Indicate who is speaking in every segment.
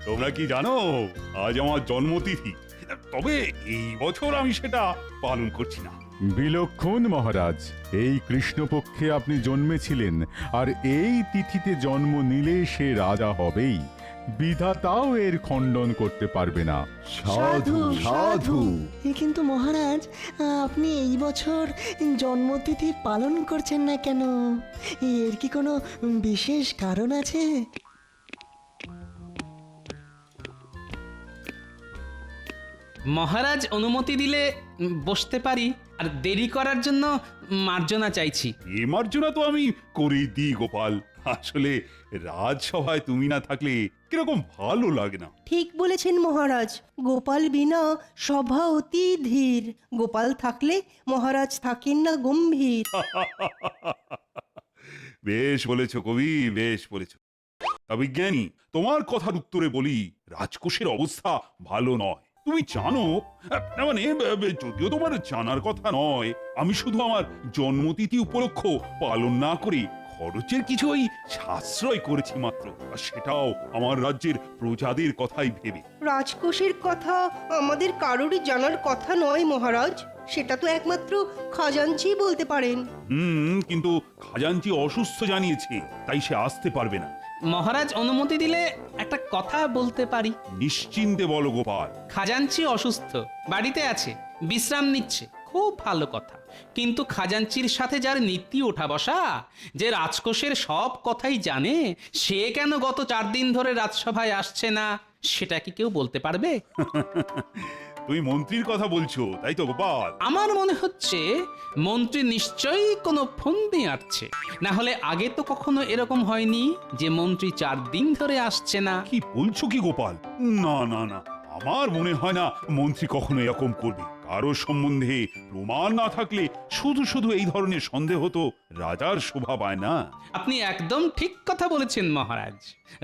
Speaker 1: তোমরা কি জানো আজ আমার জন্মতিথি, তবে এই বছর আমি সেটা পালন করছি না।
Speaker 2: বিলক্ষণ মহারাজ, এই কৃষ্ণপক্ষে আপনি জন্মেছিলেন, আর এই তিথিতে জন্ম নিলে সে রাজা হবেই। বিধাতাও এর খণ্ডন করতে পারবে না।
Speaker 3: সাধু সাধু।
Speaker 4: কিন্তু মহারাজ, আপনি এই বছর জন্মতিথি পালন করছেন না কেন? এর কি কোনো বিশেষ কারণ আছে?
Speaker 5: মহারাজ অনুমতি দিলে বসতে পারি, আর দেরি করার জন্য মার্জনা চাইছি।
Speaker 1: এ মার্জনা তো আমি করেই দিই গোপাল। আসলে রাজসভায় তুমি না থাকলে কিরকম ভালো লাগে না।
Speaker 3: ঠিক বলেছেন মহারাজ, গোপাল বিনা সভা অতি ধীর। গোপাল থাকলে মহারাজ থাকেন না গম্ভীর।
Speaker 1: বেশ বলেছ কবি, বেশ বলেছ। তা বিজ্ঞানী, তোমার কথার উত্তরে বলি, রাজকোষের অবস্থা ভালো নয়। তুমি জানো, না মানে যদিও তোমার জানার কথা নয়, আমি শুধু আমার জন্মতিথি উপলক্ষ পালন না করে খরচের কিছু ওই সাশ্রয় করেছি মাত্র, আর সেটাও আমার রাজ্যের প্রজাদের কথাই ভেবে।
Speaker 3: রাজকোষের কথা আমাদের কারোরই জানার কথা নয় মহারাজ, সেটা তো একমাত্র খাজাঞ্চি বলতে পারেন।
Speaker 1: কিন্তু খাজাঞ্চি অসুস্থ জানিয়েছে, তাই সে আসতে পারবে না।
Speaker 5: মহারাজ অনুমতি দিলে একটা কথা বলতে পারি।
Speaker 1: নিশ্চিন্তে বলো গোপাল।
Speaker 5: খাজাঞ্চি অসুস্থ, বাড়িতে আছে, বিশ্রাম নিচ্ছে, খুব ভালো কথা। কিন্তু খাজাঞ্চির সাথে যার নীতি ওঠা বসা, যে রাজকোষের সব কথাই জানে, সে কেন গত 4 দিন ধরে রাজসভায় আসছে না, সেটা কি কেউ বলতে পারবে?
Speaker 1: তুমি মন্ত্রীর কথা বলছো, তাই তো গোপাল?
Speaker 5: আমার মনে হচ্ছে মন্ত্রী নিশ্চয়ই কোনো ফন্দি আঁটছে, না হলে আগে তো কখনো এরকম হয়নি যে মন্ত্রী 4 দিন ধরে আসছে না।
Speaker 1: কি বলছো কি গোপাল? না না না, আমার মনে হয় না মন্ত্রী কখনো এরকম করবে। কারো সম্বন্ধে প্রমাণ না থাকলে শুধু শুধু এই ধরনের সন্দেহ তো রাজার শোভা পায় না।
Speaker 5: আপনি একদম ঠিক কথা বলেছেন মহারাজ,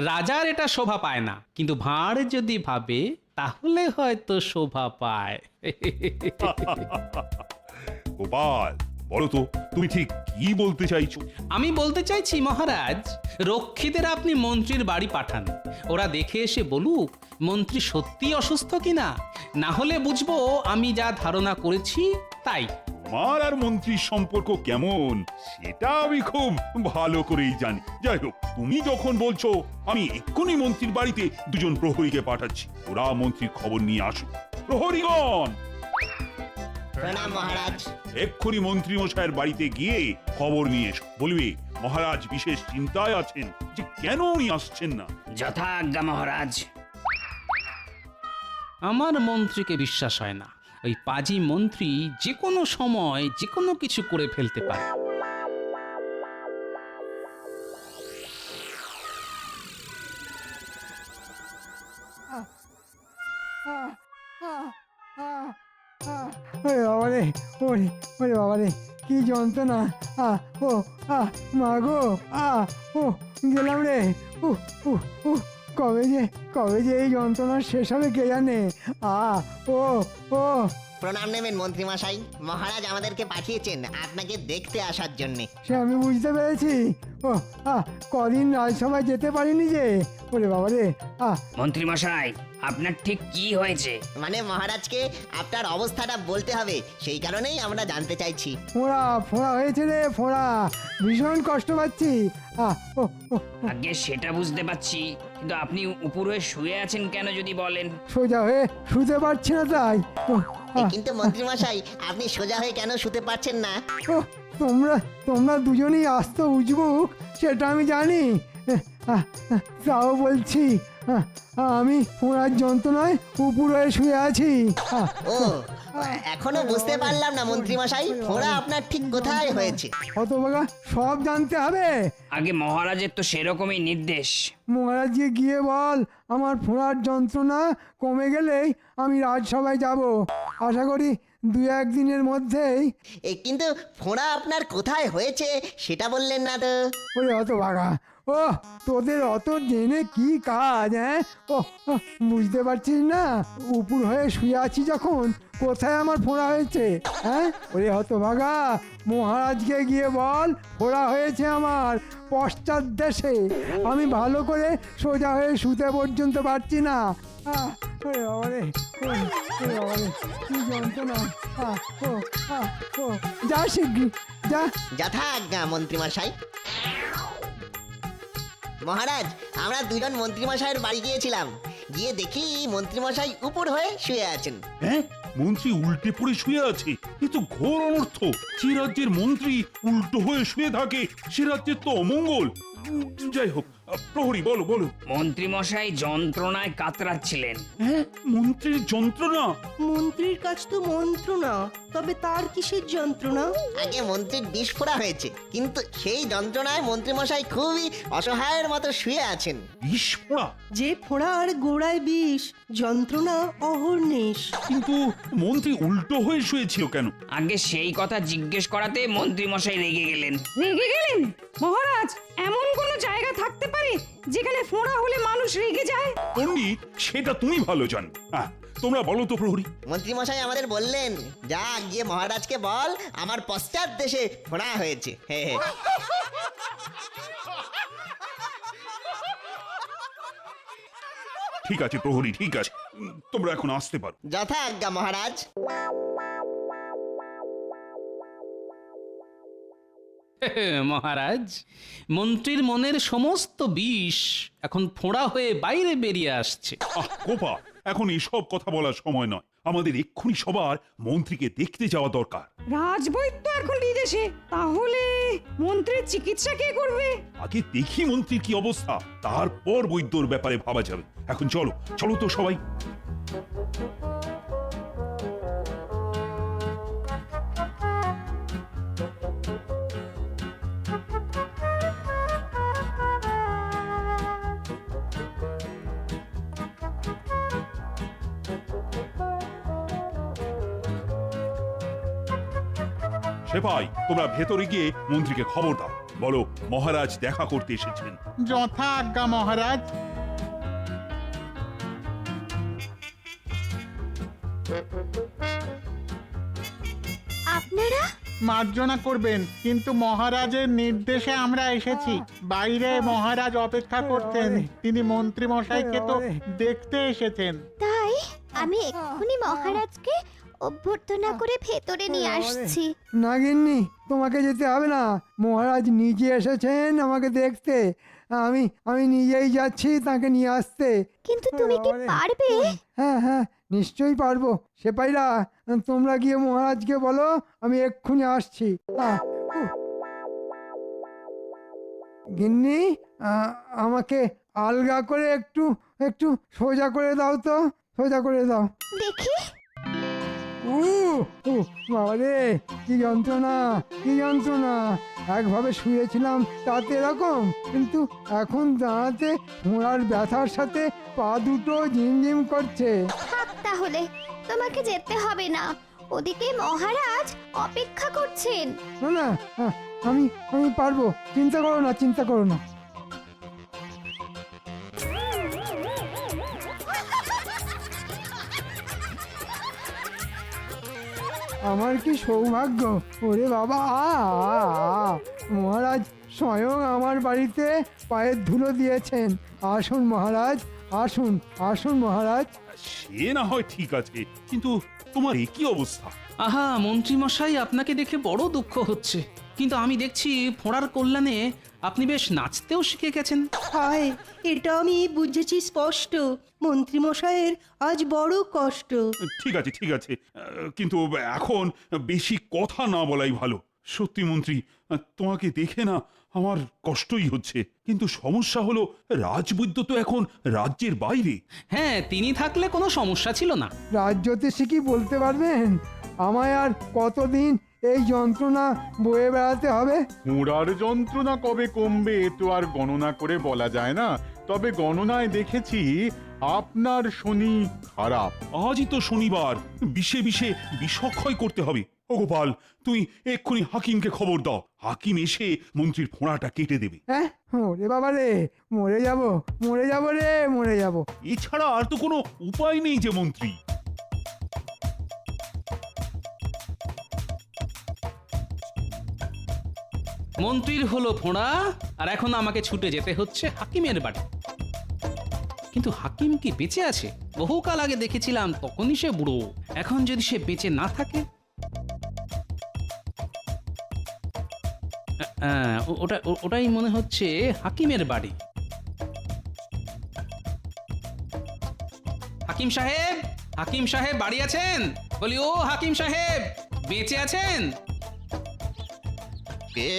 Speaker 5: রাজার এটা শোভা পায় না, কিন্তু ভাঁড় যদি ভাবে তাহলে হয়তো শোভা পায়।
Speaker 1: গোপাল, বলো তো তুমি ঠিক কি বলতে চাইছো?
Speaker 5: আমি বলতে চাইছি মহারাজ, রক্ষীদের আপনি মন্ত্রীর বাড়ি পাঠান, ওরা দেখে এসে বলুক মন্ত্রী সত্যি অসুস্থ কিনা, না হলে বুঝবো আমি যা ধারণা করেছি তাই।
Speaker 1: তোমার আর মন্ত্রীর সম্পর্ক কেমন সেটা আমি খুব ভালো করেই জানি। যাই হোক, তুমি যখন বলছো, আমি এক্ষুনি মন্ত্রীর বাড়িতে 2 প্রহরীকে পাঠাচ্ছি। ওরা মন্ত্রীর খবর নিয়ে আসুক। প্রহরীগণ,
Speaker 6: প্রণাম মহারাজ।
Speaker 1: এক্ষুনি মন্ত্রী মশাইয়ের বাড়িতে গিয়ে খবর নিয়ে এসো। বলবে মহারাজ বিশেষ চিন্তায় আছেন যে কেন উনি আসছেন না।
Speaker 6: যথা আজ্ঞা মহারাজ।
Speaker 5: আমার মন্ত্রীকে বিশ্বাস হয় না, ওই পাজি মন্ত্রী যে কোনো সময় যে কোনো কিছু করে ফেলতে পারে।
Speaker 7: ওরে বাবারে, ওরে ওরে বাবারে, কি যন্ত্রণা! ও মা গো, ও গেলাম রে। কবে যে এই যন্ত্রণা শেষ হবে কে জানে। ও ও
Speaker 6: প্রণাম নেবেন মন্ত্রী মশাই, মহারাজ আমাদেরকে পাঠিয়েছেন আপনাকে দেখতে আসার জন্য।
Speaker 7: সে আমি বুঝতে পেরেছি। ও কদিন রাজসভায় যেতে পারিনি যে। ওরে বাবারে।
Speaker 8: মন্ত্রী মশাই, আপনার ঠিক কি হয়েছে?
Speaker 6: মানে মহারাজকে আপনার অবস্থাটা বলতে হবে, সেই কারণেই আমরা জানতে চাইছি।
Speaker 7: ফোঁড়া হয়েছে রে, ফোঁড়া, ভীষণ কষ্ট পাচ্ছি। ও
Speaker 8: আগে সেটা বুঝতে পারছি, কিন্তু আপনি উপর হয়ে শুয়ে আছেন কেন যদি বলেন?
Speaker 7: সোজা হয়ে শুতে পারছি না তাই।
Speaker 6: কিন্তু মন্ত্রী মশাই, আপনি সোজা হয়ে কেন শুতে পারছেন না?
Speaker 7: তোমরা দুজনেই আস্ত উজবুক, সেটা আমি জানি। তাও বলছি, আমি ফোঁড়ার যন্ত্রণায় উপর হয়ে শুয়ে আছি।
Speaker 6: ও, এখনো বুঝতে পারলাম না মন্ত্রী মশাই, ফোঁড়া আপনার ঠিক কোথায় হয়েছে?
Speaker 7: হতভাগা, সব জানতে হবে।
Speaker 8: আগে মহারাজের তো সেরকমই নির্দেশ।
Speaker 7: মহারাজকে গিয়ে বল আমার ফোঁড়ার যন্ত্রণা কমে গেলেই আমি রাজসভায় যাব। আশা করি 2-1 দিনের মধ্যেই।
Speaker 6: কিন্তু ফোঁড়া আপনার কোথায় হয়েছে সেটা বললেন না তো।
Speaker 7: ওরে হতভাগা, ও তোদের অত জেনে কি কাজ, হ্যাঁ? ও ও, বুঝতে পারছিস না উপুর হয়ে শুয়ে আছি যখন কোথায় আমার ফোড়া হয়েছে, হ্যাঁ? ওরে হতভাগা, মহারাজকে গিয়ে বল ফোড়া হয়েছে আমার পশ্চাৎ দেশে। আমি ভালো করে সোজা হয়ে শুতে পর্যন্ত পারছি না। ওরে বাবারে, ওরে বাবারে, কি যন্ত্রণা। ও ও, যা শিগগি যা।
Speaker 6: যথা আজ্ঞা মন্ত্রীমশাই। মহারাজ, আমরা দুজন মন্ত্রীমশাইয়ের বাড়ি গিয়েছিলাম, গিয়ে দেখি মন্ত্রীমশাই উপর হয়ে শুয়ে আছেন।
Speaker 1: হ্যাঁ, মন্ত্রী উল্টে পড়ে শুয়ে আছে, এ তো ঘোর অনর্থ। যে রাজ্যের মন্ত্রী উল্টো হয়ে শুয়ে থাকে সে রাজ্যের তো অমঙ্গল। যাই হোক, প্রহরী বলো বলো।
Speaker 8: মন্ত্রীমশাই যন্ত্রণায় কাতরাচ্ছিলেন।
Speaker 1: হ্যাঁ, মন্ত্রীর যন্ত্রণা?
Speaker 3: মন্ত্রীর কাছ তো মন্ত্রণা, তবে তার কিসের যন্ত্রণা?
Speaker 6: আগে মন্ত্রীর বিস্ফোরা হয়েছে, কিন্তু সেই যন্ত্রণায় মন্ত্রীমশাই খুবই অসহায়ের মতো শুয়ে আছেন।
Speaker 1: বিস্ফোরা?
Speaker 3: যে ফোড়ার গোড়ায় বিষ, যন্ত্রণা অহর্নিশ।
Speaker 1: কিন্তু মন্ত্রী উল্টো হয়ে শুয়েছিল কেন?
Speaker 8: আগে সেই কথা জিজ্ঞেস করাতে মন্ত্রীমশাই রেগে গেলেন।
Speaker 9: রেগে গেলেন? মহারাজ, এমন কোন জায়গা থাকতে পারে যেখানে ফোঁড়া হলে মানুষ রেগে যায়?
Speaker 1: পণ্ডিত, সেটা তুমি ভালো জানো। হ্যাঁ, তোমরা বলো তো প্রহরী।
Speaker 6: মন্ত্রীমশাই আমাদের বললেন, যা গিয়ে মহারাজকে বল আমার পশ্চাৎ দেশে ফোড়া হয়েছে। হে হে।
Speaker 1: ঠিক আছে প্রহরী, ঠিক আছে, তোমরা এখন আসতে পারো।
Speaker 6: যথা আজ্ঞা মহারাজ।
Speaker 5: মহারাজ, মন্ত্রীর মনের সমস্ত বিষ এখন ফোঁড়া হয়ে বাইরে বেরিয়ে আসছে।
Speaker 1: কোপা, এখন এসব কথা বলার সময় নয়। আমাদের এক্ষুনি সবার মন্ত্রীকে দেখতে যাওয়া দরকার।
Speaker 9: রাজবৈদ্য এখন বিদেশে, তাহলে মন্ত্রীর চিকিৎসা কে করবে?
Speaker 1: আগে দেখি মন্ত্রীর কি অবস্থা, তারপর বৈদ্যর ব্যাপারে ভাবা যাবে। এখন চলো চলো তো সবাই। সেপাই, তোমরা ভেতরে গিয়ে মন্ত্রীকে খবর দাও, বলো মহারাজ দেখা করতে এসেছেন।
Speaker 10: যথা আজ্ঞা মহারাজ।
Speaker 9: আপনারা?
Speaker 10: মার্জনা করবেন, কিন্তু মহারাজের নির্দেশে আমরা এসেছি। বাইরে মহারাজ অপেক্ষা করছেন, তিনি মন্ত্রী মশাইকে তো দেখতে এসেছেন।
Speaker 11: তাই আমি এক্ষুনি মহারাজকে অভ্যর্থনা করে ভেতরে নিয়ে আসছি।
Speaker 7: নাগিন্নি, তোমাকে যেতে হবে না, মহারাজ নিজে এসেছেন আমাকে দেখতে। আমি আমি নিজেই যাচ্ছি তাকে নিয়ে আসতে।
Speaker 11: কিন্তু তুমি কি পারবে?
Speaker 7: হ্যাঁ হ্যাঁ, নিশ্চয়ই পারবো। সেপাইরা, তোমরা গিয়ে মহারাজকে বলো আমি এক্ষুনি আসছি। গিন্নি, আমাকে আলগা করে একটু একটু সোজা করে দাও তো, সোজা করে দাও।
Speaker 11: দেখি।
Speaker 7: বাবারে, কি যন্ত্রণা, কি যন্ত্রণা। একভাবে শুয়েছিলাম তাতে এরকম, কিন্তু এখন দাঁড়াতে ঘোড়ার ব্যথার সাথে পা দুটো ঝিমঝিম করছে।
Speaker 11: থাক তাহলে, তোমাকে যেতে হবে না, ওদিকে মহারাজ অপেক্ষা করছেন।
Speaker 7: না না, আমি আমি পারবো, চিন্তা করো না, চিন্তা করো না। আমার কি সৌভাগ্য, ওরে বাবা। মহারাজ স্বয়ং আমার বাড়িতে পায়ের ধুলো দিয়েছেন। আসুন মহারাজ, আসুন আসুন মহারাজ।
Speaker 1: সে না হয় ঠিক আছে, কিন্তু তোমার এ কি অবস্থা?
Speaker 5: আহা, মন্ত্রীমশাই, আপনাকে দেখে বড় দুঃখ হচ্ছে, কিন্তু আমি দেখছি ফোঁড়ার কল্যাণে আপনি বেশ নাচতেও শিখে গেছেন।
Speaker 3: হায়, এটা আমি বুঝেছি স্পষ্ট। মন্ত্রীমশাইয়ের আজ বড় কষ্ট।
Speaker 1: ঠিক আছে ঠিক আছে, কিন্তু এখন বেশি কথা না বলাই ভালো। সত্যি মন্ত্রী, তোমাকে দেখে না আমার কষ্টই হচ্ছে, কিন্তু সমস্যা হলো রাজবৈদ্য তো এখন রাজ্যের বাইরে।
Speaker 5: হ্যাঁ, তিনি থাকলে কোনো সমস্যা ছিল না।
Speaker 7: রাজ্যতে কি বলতে পারবেন আমায় আর কতদিন এই যন্ত্রণা বয়ে বেড়াতে হবে?
Speaker 2: ফোঁড়ার যন্ত্রণা কবে কমবে এ তো আর গণনা করে বলা যায় না, তবে গণনায় দেখেছি আপনার শনি খারাপ।
Speaker 1: আজই তো শনিবার, বিষে বিষে বিষক্ষয় করতে হবে। ও গোপাল, তুই এক্ষুনি হাকিমকে খবর দাও। হাকিম এসে মন্ত্রীর ফোঁড়াটা কেটে দেবে।
Speaker 7: হ্যাঁ ওরে বাবা রে, মরে যাব, মরে যাব রে, মরে যাব।
Speaker 1: এছাড়া আর তো কোনো উপায় নেই যে মন্ত্রী।
Speaker 5: মন্ত্রীর হলো ফোঁড়া, আর এখন আমাকে ছুটে যেতে হচ্ছে হাকিমের বাড়ি। কিন্তু হাকিম কি বেঁচে আছে? বহুকাল আগে দেখেছিলাম, তখনই সে বুড়ো। এখন যদি সে বেঁচে না থাকে, ওটাই মনে হচ্ছে হাকিমের বাড়ি। হাকিম সাহেব, হাকিম সাহেব বাড়ি আছেন? বলি, ও হাকিম সাহেব, বেঁচে আছেন?
Speaker 6: কে?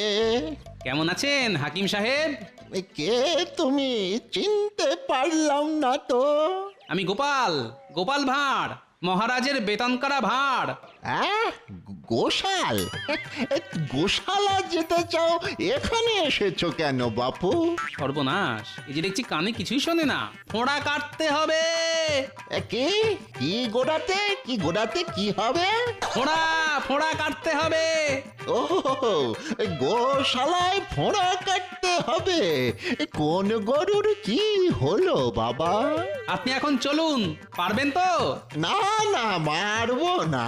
Speaker 5: কেমন আছেন হাকিম সাহেব?
Speaker 6: কে তুমি? চিনতে পারলাম না তো।
Speaker 5: আমি গোপাল, গোপাল ভাঁড়, মহারাজের বেতনকারা ভাঁড়।
Speaker 6: গোশাল? গোশালা যেতে চাও, এখানে এসেছো কেন বাপু?
Speaker 5: সর্বনাশ, এই যে দেখছি কানে কিছুই শোনে না। ফোঁড়া কাটতে হবে।
Speaker 6: কি কি গোড়াতে, কি গোড়াতে কি হবে?
Speaker 5: ফোঁড়া, ফোঁড়া কাটতে হবে।
Speaker 6: ও, গোশালায় ফোঁড়া কাটতে হবে? কোন গরুর কি হলো বাবা?
Speaker 5: আপনি এখন চলুন, পারবেন তো?
Speaker 6: না না, মারবো না।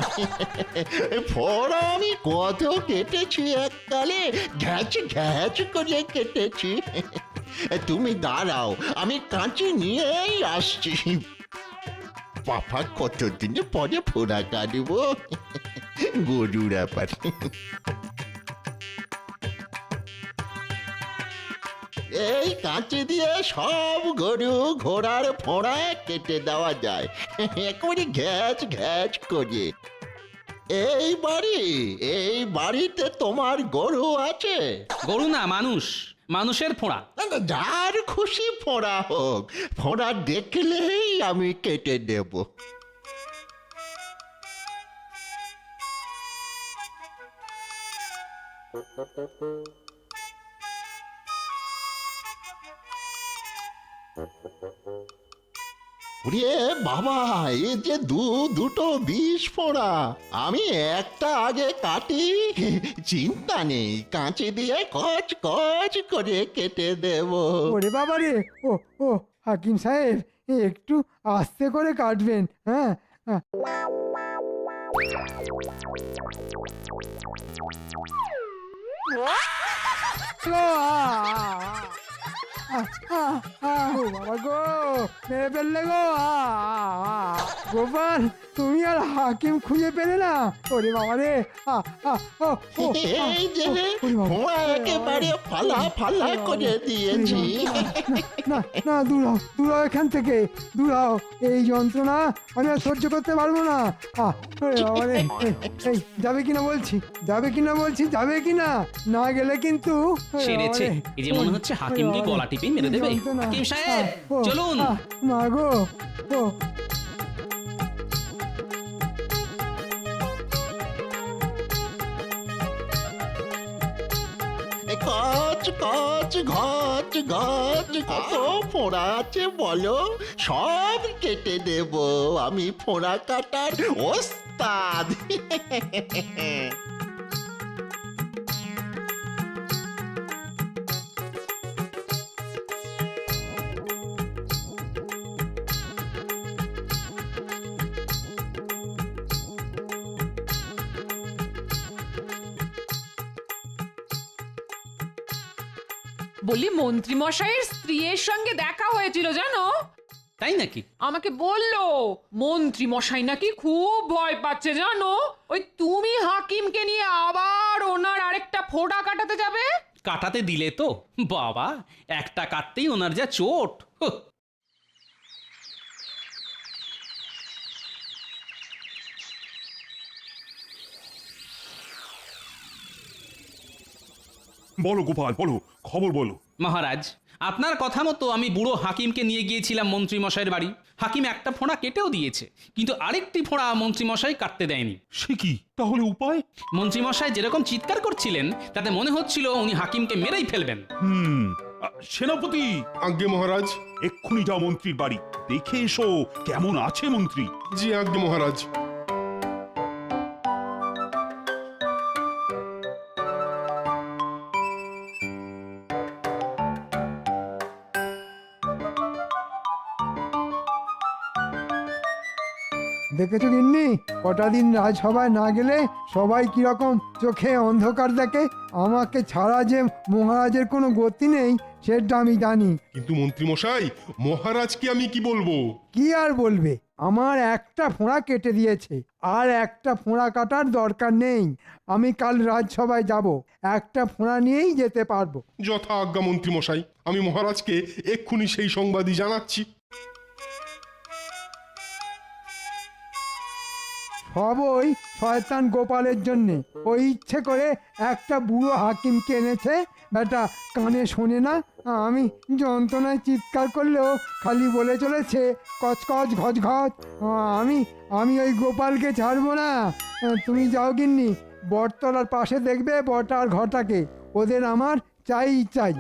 Speaker 6: ফোঁড়া আমি কত কেটেছি এককালে, ঘ্যাচ ঘ্যাচ করে কেটেছি। তুমি দাঁড়াও, আমি কাঁচি নিয়েই আসছি। বাবা, কতদিন পরে ফোঁড়া কাটবো, গরুর ব্যাপার। এই কাঁচি দিয়ে সব গরু ঘোড়ার ফোঁড়া কেটে দেওয়া যায়, একেবারে ঘ্যাচ ঘ্যাচ করে। এই বাড়িতে তোমার গরু আছে?
Speaker 5: গরু না, মানুষ, মানুষের ফোঁড়া।
Speaker 6: যার খুশি ফোঁড়া হোক, ফোঁড়া দেখলেই আমি কেটে দেব। ওরে বাবা, এ যে দুটো বিষ ফোঁড়া। আমি একটা আগে কাটি, চিন্তা নেই, কাঁচি দিয়ে কচ কচ করে কেটে দেব।
Speaker 7: ওরে বাবা রে, ও হাকিম সাহেব, একটু আস্তে করে কাটবেন। হ্যাঁ বাবা গো, মেরে ফেললে গো। গোপাল, তুমি আর হাকিম খুঁজে পেলে না? ওরে বাবা রে,
Speaker 6: এই যে ফোঁড়া একেবারে ফালা ফালা করে দিয়েছি।
Speaker 7: না না, দূর হও, দূর হও এখান থেকে, দূর হও। এই যন্ত্রণা আমি আর সহ্য করতে পারবো না। ওরে বাবা রে, এই যাবে কিনা বলছি, যাবে কিনা বলছি, যাবে কিনা? না গেলে কিন্তু
Speaker 5: সেরেছে। এই যে মনে হচ্ছে হাকিমকে গলা টিপে মেরে দেবে। হাকিম সাহেব, চলুন।
Speaker 7: মা গো, ও
Speaker 6: কচ কচ ঘচ ঘচ, কত ফোঁড়া আছে বলো? সব কেটে দেব, আমি ফোঁড়া কাটার ওস্তাদ।
Speaker 9: বলি, মন্ত্রী মশাইয়ের স্ত্রীর সঙ্গে দেখা হয়েছিল জানো?
Speaker 5: তাই নাকি?
Speaker 9: আমাকে বললো মন্ত্রী মশাই নাকি খুব ভয় পাচ্ছে জানো। ওই তুমি হাকিমকে নিয়ে আবার ওনার আরেকটা ফোঁড়া কাটাতে যাবে।
Speaker 5: কাটাতে দিলে তো বাবা, একটা কাটতেই ওনার যা চোট।
Speaker 1: বলো গোপাল, বলো, খবর বলো।
Speaker 5: মহারাজ, আপনার কথা মতো আমি বুড়ো হাকিমকে নিয়ে গিয়েছিলাম মন্ত্রী মশাইয়ের বাড়ি। হাকিম একটা ফোঁড়া কেটেও দিয়েছে, কিন্তু আরেকটি ফোঁড়া মন্ত্রী মশাই কাটতে দেয়নি।
Speaker 1: সে কি তাহলে উপায়?
Speaker 5: মন্ত্রী মশাই যেরকম চিৎকার করছিলেন, তাতে মনে হচ্ছিল উনি হাকিমকে মেরেই ফেলবেন।
Speaker 1: সেনাপতি।
Speaker 12: আজ্ঞে মহারাজ।
Speaker 1: এক্ষুনি যাও মন্ত্রীর বাড়ি, দেখে এসো কেমন আছে মন্ত্রী।
Speaker 12: জি আজ্ঞে মহারাজ।
Speaker 7: দেখেছো গিন্নি কটা দিন রাজসভায় না গেলে সবাই কিরকম চোখে অন্ধকার দেখে। আমাকে ছাড়া যে মহারাজের কোনো গতি নেই সেটা আমি জানি।
Speaker 12: কিন্তু মন্ত্রী মশাই, মহারাজকে আমি কি বলবো?
Speaker 7: কি আর বলবে, আমার একটা ফোঁড়া কেটে দিয়েছে, আর একটা ফোঁড়া কাটার দরকার নেই। আমি কাল রাজসভায় যাব, একটা ফোঁড়া নিয়েই যেতে পারবো।
Speaker 12: যথা আজ্ঞা মন্ত্রী মশাই, আমি মহারাজকে এক্ষুনি সেই সংবাদই জানাচ্ছি।
Speaker 7: সব ওই শয়তান গোপালের জন্যে। ওই ইচ্ছে করে একটা বুড়ো হাকিমকে এনেছে, বেটা কানে শোনে না। আমি যন্ত্রণায় চিৎকার করলেও খালি বলে চলেছে কচকচ ঘচ ঘচ। আমি ওই গোপালকে ছাড়বো না। তুমি যাও গিন্নি, বটতলার পাশে দেখবে বটা আর ঘটাকে, ওদের আমার চাই চাই।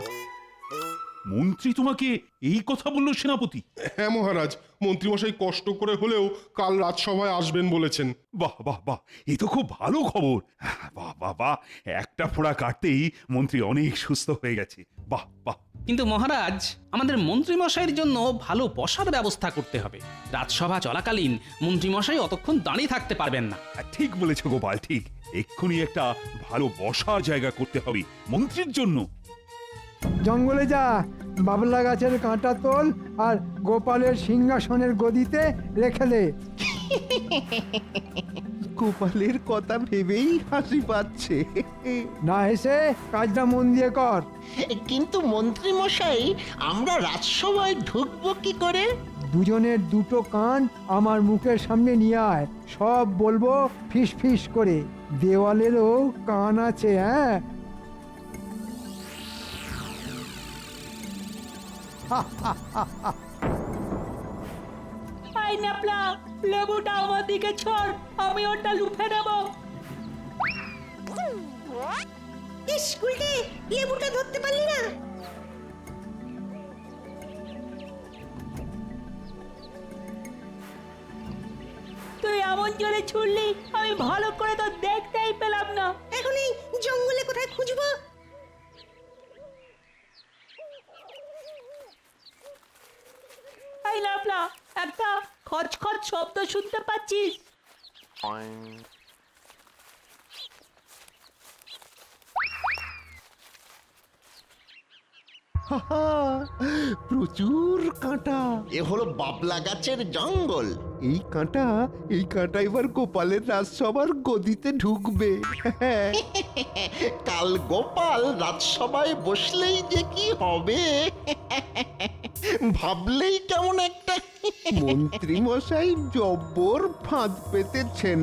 Speaker 1: মন্ত্রী তোমাকে এই কথা বললো সেনাপতি?
Speaker 12: হ্যাঁ মহারাজ, মন্ত্রী মশাই কষ্ট করে হলেও কাল রাজসভায় আসবেন বলেছেন।
Speaker 1: বাহ বাহ বাহ, এ তো খুব ভালো খবর। বাহ বাহ বাহ, একটা ফোঁড়া কাটতেই মন্ত্রী অনেক সুস্থ হয়ে গেছে। বাহ বাহ।
Speaker 5: কিন্তু মহারাজ, আমাদের মন্ত্রীমশাইয়ের জন্য ভালো বসার ব্যবস্থা করতে হবে। রাজসভা চলাকালীন মন্ত্রীমশাই অতক্ষণ দাঁড়িয়ে থাকতে পারবেন না।
Speaker 1: ঠিক বলেছো গোপাল, ঠিক। এক্ষুনি একটা ভালো বসার জায়গা করতে হবে মন্ত্রীর জন্য।
Speaker 7: জঙ্গলে যা, বাবলা গাছের কাঁটা তোল আর গোপালের সিংহাসনের গদিতে রেখে দে।
Speaker 6: গোপালের কথা ভেবেই হাসি পাচ্ছে।
Speaker 7: না হেসে কাজটা মন দিয়ে কর।
Speaker 6: কিন্তু মন্ত্রী মশাই, আমরা রাজসভায় ঢুকবো কি করে?
Speaker 7: দুজনের দুটো কান আমার মুখের সামনে নিয়ে আয়, সব বলবো ফিস ফিস করে। দেওয়ালেরও কান আছে, হ্যাঁ।
Speaker 3: লেবুটা আমার দিকে ছড়, আমি ওটা লুফে নেব। স্কুলে লেবুটা ধরতে পারলি না? তুই এমন জোরে ছুড়লি, আমি ভালো করে তো দেখতেই পেলাম না। এখন এই জঙ্গলে কোথায় খুঁজবো? এই লাফলা, একটা খচখচ শব্দ শুনতে পাচ্ছিস?
Speaker 6: প্রচুর কাঁটা। এ হলো বাবলা গাছের জঙ্গল। এই কাঁটা এবার গোপালের রাজসভার গদিতে ঢুকবে। কাল গোপাল রাজসভায় বসলেই যে কি হবে ভাবলেই কেমন একটা। মন্ত্রী মশাই জব্বর ফাঁদ পেতেছেন।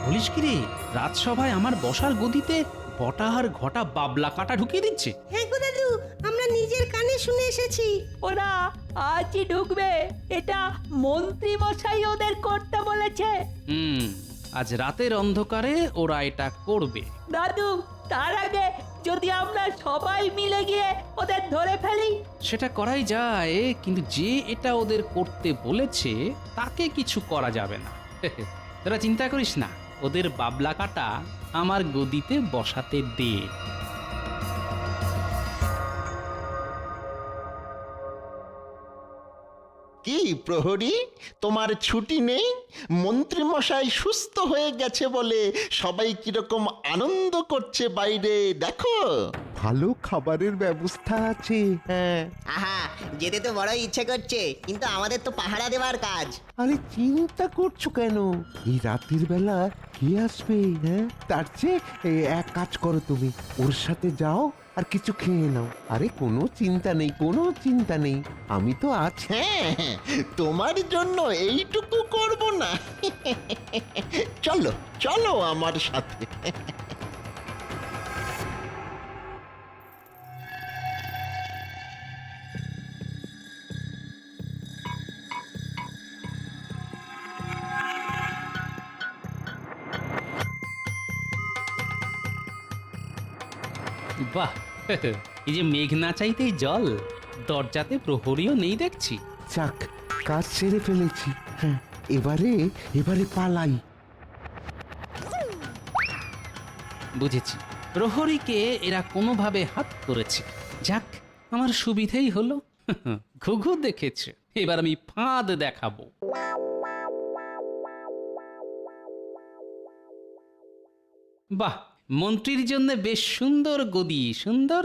Speaker 5: বলিস কি রে, রাজসভায় আমার বসার গদিতে বটা আর ঘটা বাবলা কাটা ঢুকিয়ে দিচ্ছে?
Speaker 3: হ্যাঁ গো দাদু, আমরা নিজের কানে শুনে এসেছি। ওরা আজই ঢুকবে, এটা মন্ত্রী মশাই ওদের করতে বলেছে।
Speaker 5: আজ রাতের অন্ধকারে ওরা এটা করবে।
Speaker 3: দাদু, তার আগে যদি আমরা সবাই মিলে গিয়ে ওদের ধরে ফেলি।
Speaker 5: সেটা করাই যায়, কিন্তু যে এটা ওদের করতে বলেছে তাকে কিছু করা যাবে না। তোরা চিন্তা করিস না, ওদের বাবলা কাটা আমার গদিতে বসাতে দে।
Speaker 6: কি প্রহরী, তোমার ছুটি নেই? মন্ত্রী মশাই সুস্থ হয়ে গেছে বলে সবাই কিরকম আনন্দ করছে বাইরে দেখো। ভালো খাবারের ব্যবস্থা আছে। হ্যাঁ।
Speaker 13: আহা, যেতে তো বড় ইচ্ছে করছে, কিন্তু আমাদের তো পাহারা দেওয়ার কাজ।
Speaker 6: আরে চিন্তা করছো কেন? এই রাতের বেলা কে আসবে? হ্যাঁ, তার চেয়ে এক কাজ করো, তুমি ওর সাথে যাও আর কিছু খেয়ে নাও। আরে কোনো চিন্তা নেই, কোনো চিন্তা নেই, আমি তো আছি। হ্যাঁ, তোমার জন্য এইটুকু করব না? চলো চলো আমার সাথে।
Speaker 5: বাহ, এই যে মেঘ না চাইতেই জল, দরজাতে প্রহরীও নেই দেখছি।
Speaker 6: যাক, কাজ সেরে ফেলেছি। হ্যাঁ, এবারে পালাই।
Speaker 5: বুঝেছি, প্রহরীকে এরা কোনোভাবে হাত করেছে। যাক, আমার সুবিধেই হলো। ঘুঘু দেখেছে, এবার আমি ফাঁদ দেখাবো। বাহ, মন্ত্রীর জন্য বেশ সুন্দর গদি, সুন্দর